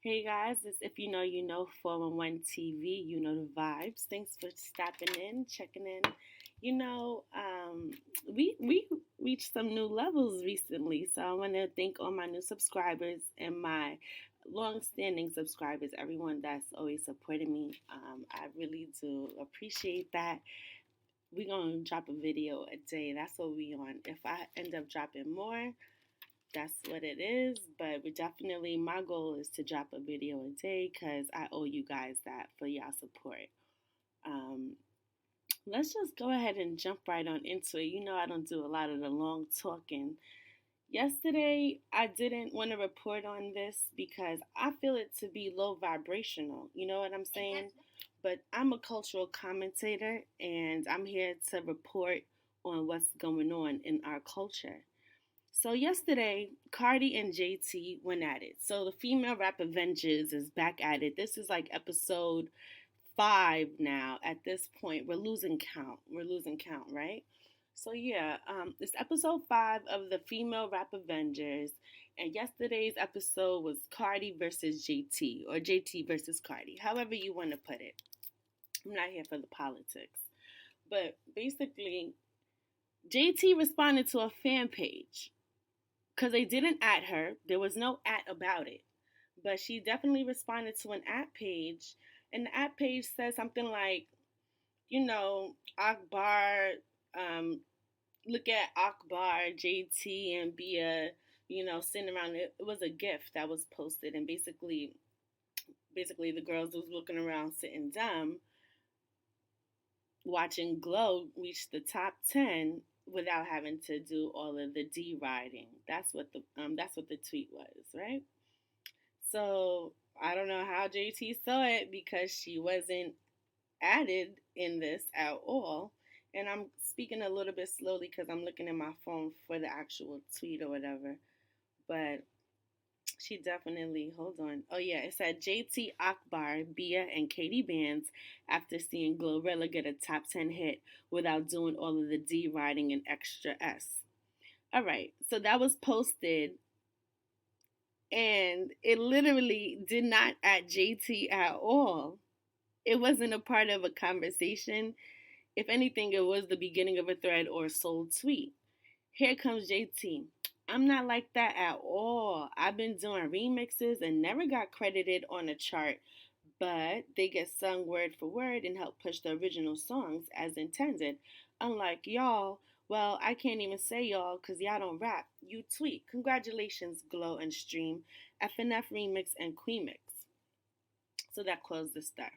Hey guys, it's If You Know You Know 411 TV. You know the vibes. Thanks for stopping in, checking in. You know, um, we reached some new levels recently, so I want to thank all my new subscribers and my long-standing subscribers, everyone that's always supporting me. I really do appreciate that. We're gonna drop a video a day. That's what we on. If I end up dropping more, that's what it is. But we definitely, my goal is to drop a video a day because I owe you guys that for y'all support. Um, let's just go ahead and jump right on into it. You know, I don't do a lot of the long talking. Yesterday, I didn't want to report on this because I feel it to be low vibrational. You know what I'm saying? But I'm a cultural commentator and I'm here to report on what's going on in our culture. So yesterday, Cardi and JT went at it. So the female rap Avengers is back at it. This is like episode 5 now. At this point, we're losing count. We're losing count, right? So yeah, it's episode 5 of the female rap Avengers, and yesterday's episode was Cardi versus JT, or JT versus Cardi, however you want to put it. I'm not here for the politics, but basically, JT responded to a fan page because they didn't at her. There was no at about it. But she definitely responded to an at page. And the at page says something like, Akbar, um, look at Akbar, JT, and Bia, sitting around. It was a gift that was posted. And basically the girls was looking around sitting dumb, watching Glow reach the top 10 without having to do all of the deriding. That's what the tweet was, right? So I don't know how JT saw it because she wasn't added in this at all. And I'm speaking a little bit slowly because I'm looking at my phone for the actual tweet or whatever. But she definitely, hold on. Oh, yeah, it said JT, Akbar, Bia, and Katie Bands after seeing Glorilla get a top 10 hit without doing all of the D writing and extra S. All right, so that was posted, and it literally did not at JT at all. It wasn't a part of a conversation. If anything, it was the beginning of a thread or a soul tweet. Here comes JT. I'm not like that at all. I've been doing remixes and never got credited on a chart, but they get sung word for word and help push the original songs as intended. Unlike y'all, well, I can't even say y'all because y'all don't rap. You tweet. Congratulations, Glow and Stream, FNF Remix, and Queen Mix. So that closed the star.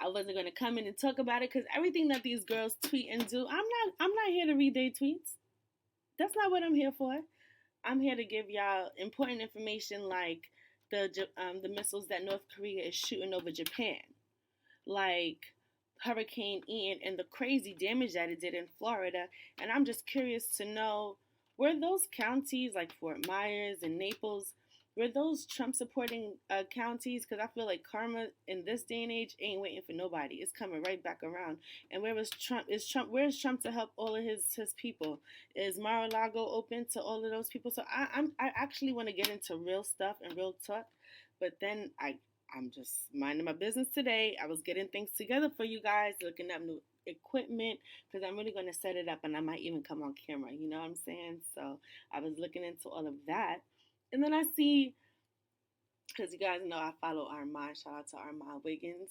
I wasn't gonna come in and talk about it because everything that these girls tweet and do, I'm not here to read their tweets. That's not what I'm here for. I'm here to give y'all important information like the missiles that North Korea is shooting over Japan, like Hurricane Ian and the crazy damage that it did in Florida. And I'm just curious to know, were those counties like Fort Myers and Naples, were those Trump supporting counties? Because I feel like karma in this day and age ain't waiting for nobody. It's coming right back around. And where was Trump? Where's Trump to help all of his people? Is Mar-a-Lago open to all of those people? So I actually want to get into real stuff and real talk, but then I'm just minding my business today. I was getting things together for you guys, looking up new equipment because I'm really going to set it up and I might even come on camera. You know what I'm saying? So I was looking into all of that. And then I see, because you guys know I follow Armand. Shout out to Armand Wiggins.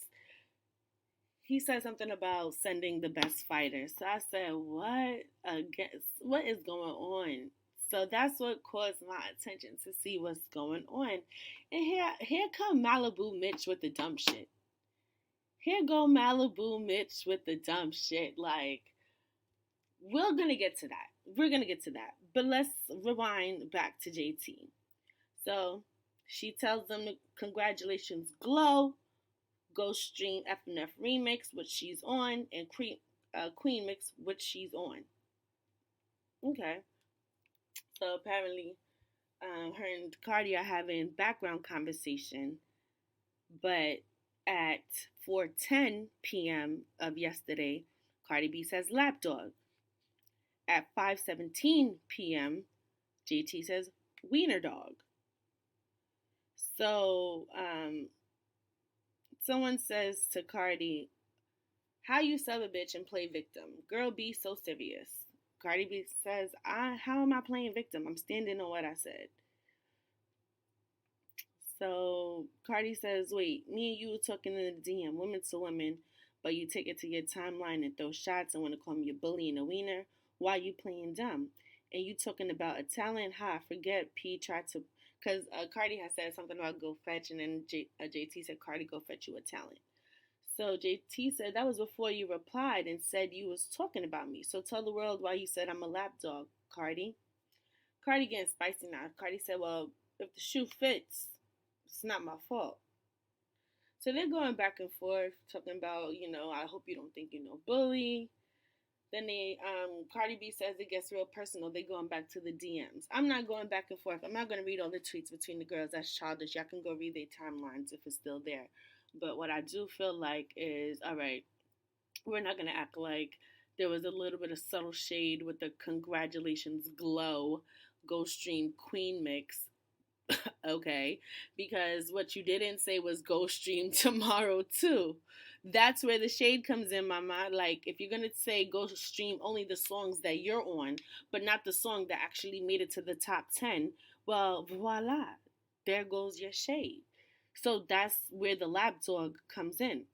He said something about sending the best fighters. So I said, what is going on? So that's what caused my attention to see what's going on. And here come Maliibu Mitch with the dumb shit. Here go Maliibu Mitch with the dumb shit. Like, we're gonna get to that. We're gonna get to that. But let's rewind back to JT. So she tells them congratulations, Glow. Go stream FNF Remix, which she's on, and Queen Mix, which she's on. Okay. So apparently, her and Cardi are having background conversation, but at 4:10 p.m. of yesterday, Cardi B says lapdog. At 5:17 p.m., JT says wiener dog. So, someone says to Cardi, "How you sub a bitch and play victim? Girl, be so serious." Cardi B says, how am I playing victim? I'm standing on what I said." So Cardi says, "Wait, me and you talking in the DM, women to women, but you take it to your timeline and throw shots and want to call me a bully and a wiener. Why you playing dumb? And you talking about a talent? Ha, forget P tried to, because Cardi has said something about go fetch, and then JT said, Cardi, go fetch you a talent. So JT said, that was before you replied and said you was talking about me. So tell the world why you said I'm a lap dog, Cardi." Cardi getting spicy now. Cardi said, "Well, if the shoe fits, it's not my fault." So they're going back and forth, talking about, I hope you don't think you're no bully. Then Cardi B says it gets real personal. They going back to the DMs. I'm not going back and forth. I'm not going to read all the tweets between the girls. That's childish. Y'all can go read their timelines if it's still there. But what I do feel like is, all right, we're not going to act like there was a little bit of subtle shade with the congratulations glow Ghost Stream Queen mix. Okay, because what you didn't say was go stream tomorrow too. That's where the shade comes in, mama. Like, if you're gonna say go stream only the songs that you're on, but not the song that actually made it to the top 10, well, voila, there goes your shade. So that's where the lap dog comes in,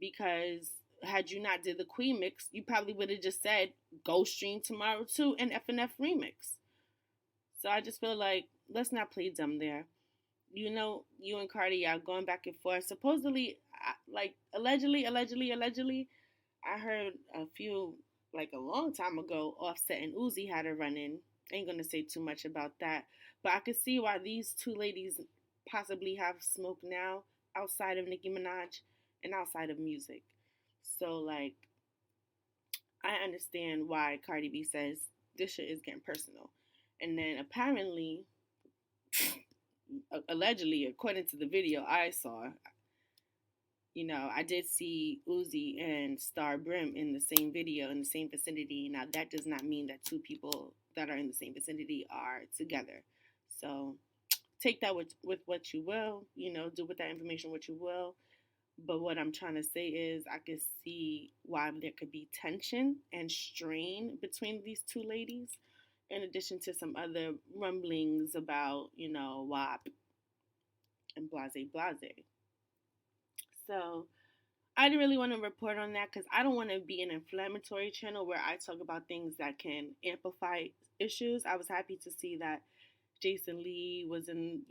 because had you not did the Queen mix, you probably would have just said go stream tomorrow too and FNF remix. So I just feel like, let's not play dumb there. You and Cardi are going back and forth. Supposedly, like allegedly, I heard a few, like a long time ago, Offset and Uzi had a run in. Ain't gonna say too much about that, but I could see why these two ladies possibly have smoke now outside of Nicki Minaj and outside of music. So, like, I understand why Cardi B says this shit is getting personal. And then apparently, allegedly, according to the video I saw, I did see Uzi and Star Brim in the same video in the same vicinity. Now, that does not mean that two people that are in the same vicinity are together. So take that with what you will, do with that information what you will. But what I'm trying to say is I could see why there could be tension and strain between these two ladies, in addition to some other rumblings about, WAP and blase blase. So I didn't really want to report on that because I don't want to be an inflammatory channel where I talk about things that can amplify issues. I was happy to see that Jason Lee was in,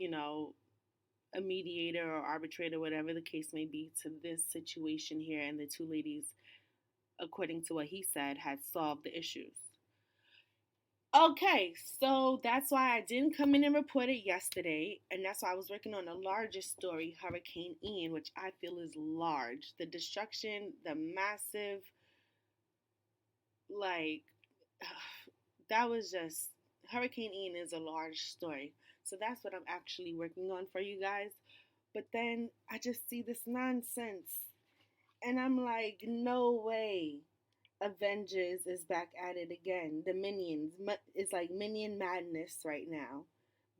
a mediator or arbitrator, whatever the case may be, to this situation here, and the two ladies, according to what he said, had solved the issues. Okay, so that's why I didn't come in and report it yesterday, and that's why I was working on a larger story, Hurricane Ian, which I feel is large. The destruction, the massive, like, that was just, Hurricane Ian is a large story. So that's what I'm actually working on for you guys. But then I just see this nonsense, and I'm like, no way. Avengers is back at it again. The Minions. It's like Minion madness right now.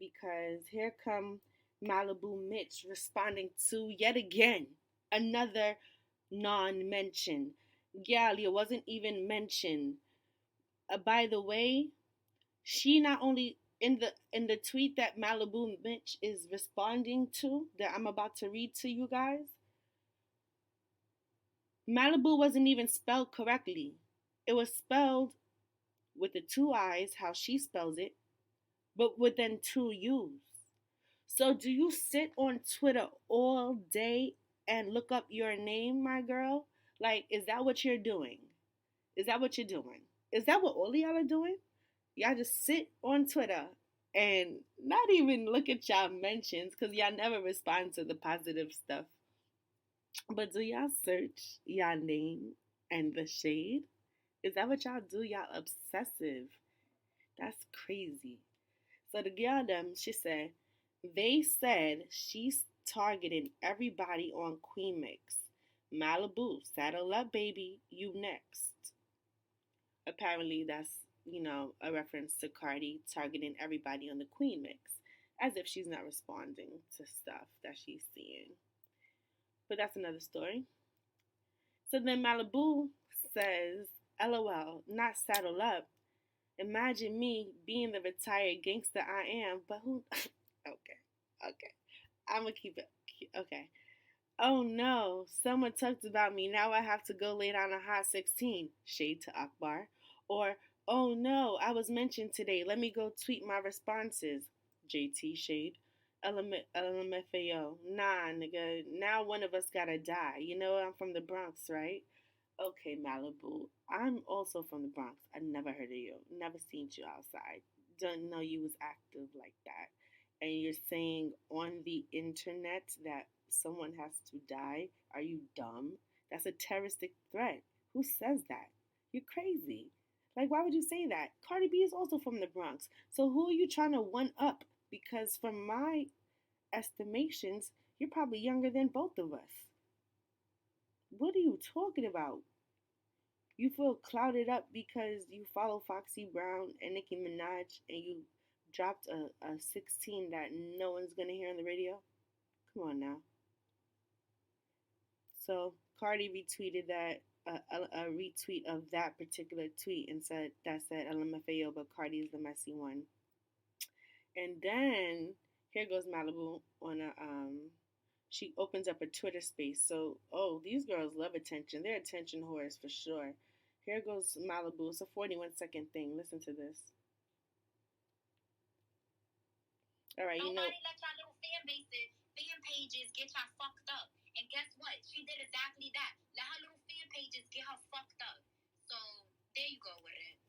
Because here come Maliibu Mitch responding to, yet again, another non-mention. Gal, it wasn't even mentioned. By the way, she not only in the tweet that Maliibu Mitch is responding to, that I'm about to read to you guys, Malibu wasn't even spelled correctly. It was spelled with the two I's, how she spells it, but with then two U's. So do you sit on Twitter all day and look up your name, my girl? Like, is that what you're doing? Is that what you're doing? Is that what all y'all are doing? Y'all just sit on Twitter and not even look at y'all mentions because y'all never respond to the positive stuff. But do y'all search y'all name and the shade? Is that what y'all do? Y'all obsessive. That's crazy. So the girl them, she said, they said she's targeting everybody on Queen Mix. Malibu, saddle up, baby. You next. Apparently that's, a reference to Cardi targeting everybody on the Queen Mix. as if she's not responding to stuff that she's seeing. But that's another story. So then Maliibu says, LOL, not saddle up. Imagine me being the retired gangster I am, but who? Okay. I'm gonna keep it. Okay. Oh no, someone talked about me. Now I have to go lay down a hot 16. Shade to Akbar. Or, oh no, I was mentioned today. Let me go tweet my responses. JT Shade. LMFAO. Nah, nigga. Now one of us gotta die. You know I'm from the Bronx, right? Okay, Maliibu. I'm also from the Bronx. I never heard of you. Never seen you outside. Don't know you was active like that. And you're saying on the internet that someone has to die? Are you dumb? That's a terroristic threat. Who says that? You're crazy. Like, why would you say that? Cardi B is also from the Bronx. So who are you trying to one up? Because from my estimations, you're probably younger than both of us. What are you talking about? You feel clouded up because you follow Foxy Brown and Nicki Minaj and you dropped a 16 that no one's going to hear on the radio? Come on now. So Cardi retweeted that a retweet of that particular tweet and said LMFAO, but Cardi is the messy one. And then here goes Maliibu on a she opens up a Twitter space. So these girls love attention. They're attention whores for sure. Here goes Maliibu. It's a 41-second thing. Listen to this. All right, Nobody let y'all little fan pages get y'all fucked up. And guess what? She did exactly that. Let her little fan pages get her fucked up. So there you go with it.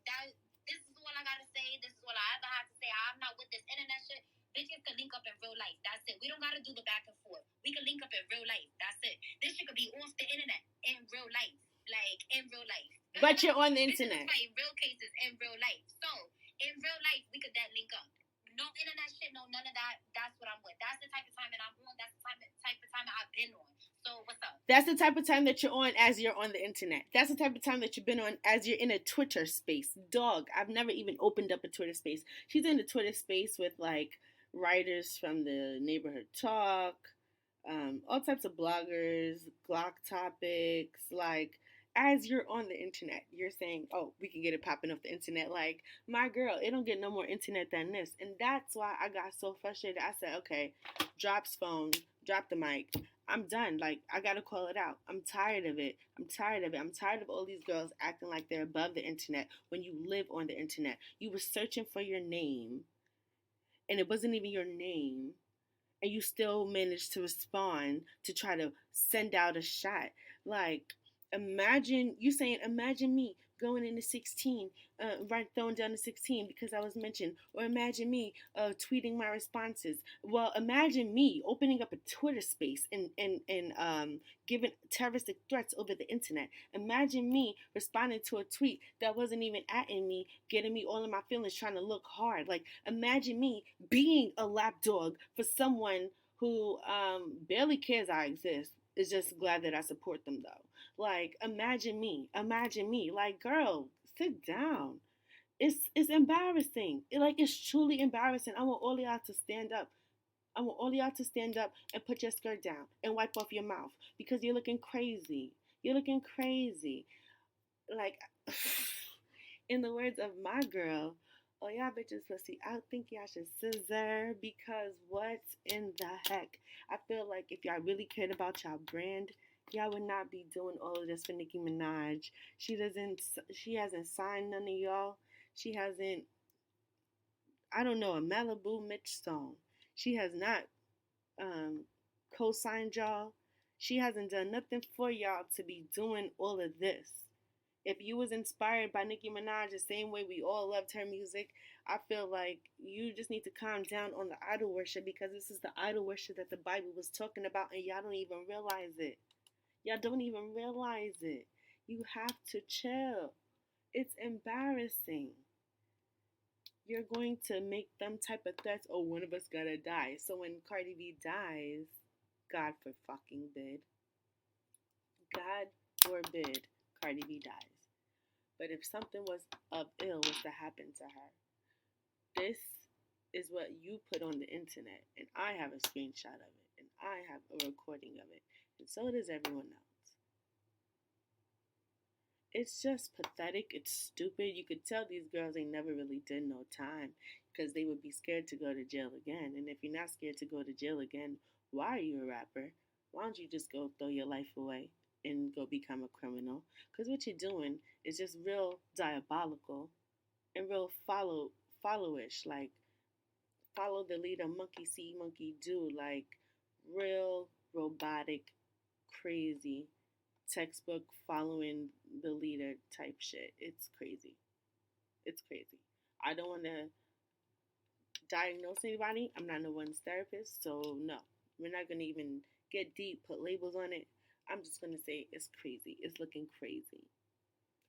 This is all I gotta say. This is all I ever had to say. I'm not with this internet shit. Bitches can link up in real life. That's it. We don't gotta do the back and forth. We can link up in real life. That's it. This shit could be off the internet in real life. Like in real life. But you're on the internet. Fight real cases in real life. So in real life we could then link up. No internet shit, no none of that. That's what I'm with. That's the type of time that I'm on. That's the type of time that I've been on. So what's up? That's the type of time that you're on as you're on the internet. That's the type of time that you've been on as you're in a Twitter space. Dog, I've never even opened up a Twitter space. She's in the Twitter space with like writers from the Neighborhood Talk, all types of bloggers, Glock topics, like as you're on the internet, you're saying, oh, we can get it popping off the internet. Like, my girl, it don't get no more internet than this. And that's why I got so frustrated. I said, okay, drops phone, drop the mic. I'm done. Like, I got to call it out. I'm tired of it. I'm tired of all these girls acting like they're above the internet when you live on the internet. You were searching for your name, and it wasn't even your name. And you still managed to respond to try to send out a shot. Like, imagine me going into 16, right, throwing down the 16 because I was mentioned, or imagine me tweeting my responses. Well, imagine me opening up a Twitter space and giving terroristic threats over the internet. Imagine me responding to a tweet that wasn't even atting me, getting me all in my feelings, trying to look hard. Like, imagine me being a lapdog for someone who barely cares I exist, is just glad that I support them though. Like, imagine me. Like, girl, sit down. It's embarrassing. It's truly embarrassing. I want all y'all to stand up. I want all y'all to stand up and put your skirt down and wipe off your mouth because you're looking crazy. You're looking crazy. Like, in the words of my girl, oh, y'all bitches pussy, I think y'all should scissor because what in the heck? I feel like if y'all really cared about y'all brand, y'all would not be doing all of this for Nicki Minaj. She hasn't signed none of y'all. She hasn't, I don't know, a Maliibu Mitch song. She has not co-signed y'all. She hasn't done nothing for y'all to be doing all of this. If you was inspired by Nicki Minaj the same way we all loved her music, I feel like you just need to calm down on the idol worship because this is the idol worship that the Bible was talking about and y'all don't even realize it. Y'all don't even realize it. You have to chill. It's embarrassing. You're going to make them type of threats, oh, one of us gotta die. So when Cardi B dies, God forbid, God forbid Cardi B dies. But if something was of ill was to happen to her, this is what you put on the internet, and I have a screenshot of it, and I have a recording of it, and so does everyone else. It's just pathetic. It's stupid. You could tell these girls ain't never really did no time because they would be scared to go to jail again. And if you're not scared to go to jail again, why are you a rapper? Why don't you just go throw your life away and go become a criminal? Because what you're doing is just real diabolical and real followish. Like follow the leader, monkey see, monkey do. Like real robotic, crazy textbook following the leader type shit. It's crazy. It's crazy. I don't want to diagnose anybody. I'm not no one's therapist, so no. We're not going to even get deep, put labels on it. I'm just going to say it's crazy. It's looking crazy.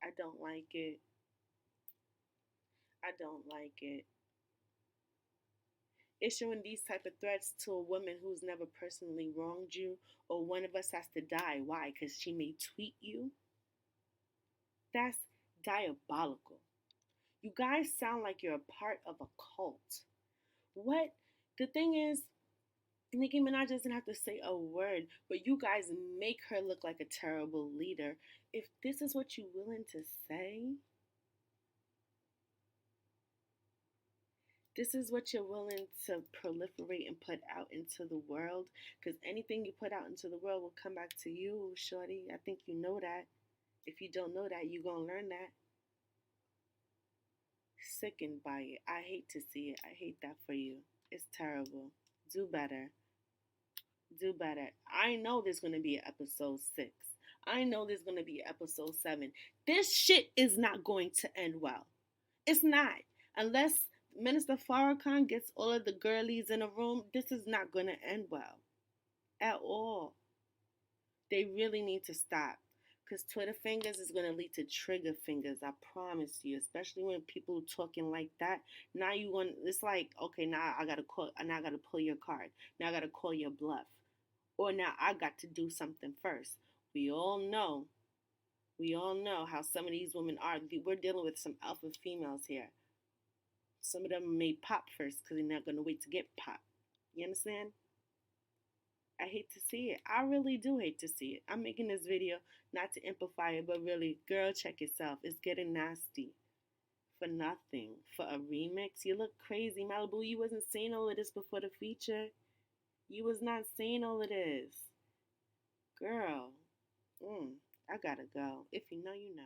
I don't like it. I don't like it. Issuing these type of threats to a woman who's never personally wronged you, or one of us has to die. Why? Because she may tweet you? That's diabolical. You guys sound like you're a part of a cult. What? The thing is, Nicki Minaj doesn't have to say a word, but you guys make her look like a terrible leader. If this is what you're willing to say, this is what you're willing to proliferate and put out into the world, because anything you put out into the world will come back to you, shorty. I think you know that. If you don't know that, you're going to learn that. Sickened by it. I hate to see it. I hate that for you. It's terrible. Do better. Do better. I know there's going to be an episode 6. I know there's going to be episode 7. This shit is not going to end well. It's not. Unless Minister Farrakhan gets all of the girlies in a room, this is not going to end well. At all. They really need to stop. Because Twitter fingers is going to lead to trigger fingers. I promise you. Especially when people talking like that. Now you want, it's like, okay, now I got to pull your card. Now I got to call your bluff. Or now I got to do something first. We all know how some of these women are. We're dealing with some alpha females here. Some of them may pop first because they're not going to wait to get popped. You understand? I hate to see it. I really do hate to see it. I'm making this video not to amplify it, but really, girl, check yourself. It's getting nasty. For nothing. For a remix. You look crazy. Maliibu, you wasn't saying all of this before the feature. You was not saying all of this. Girl, I gotta go. If you know, you know.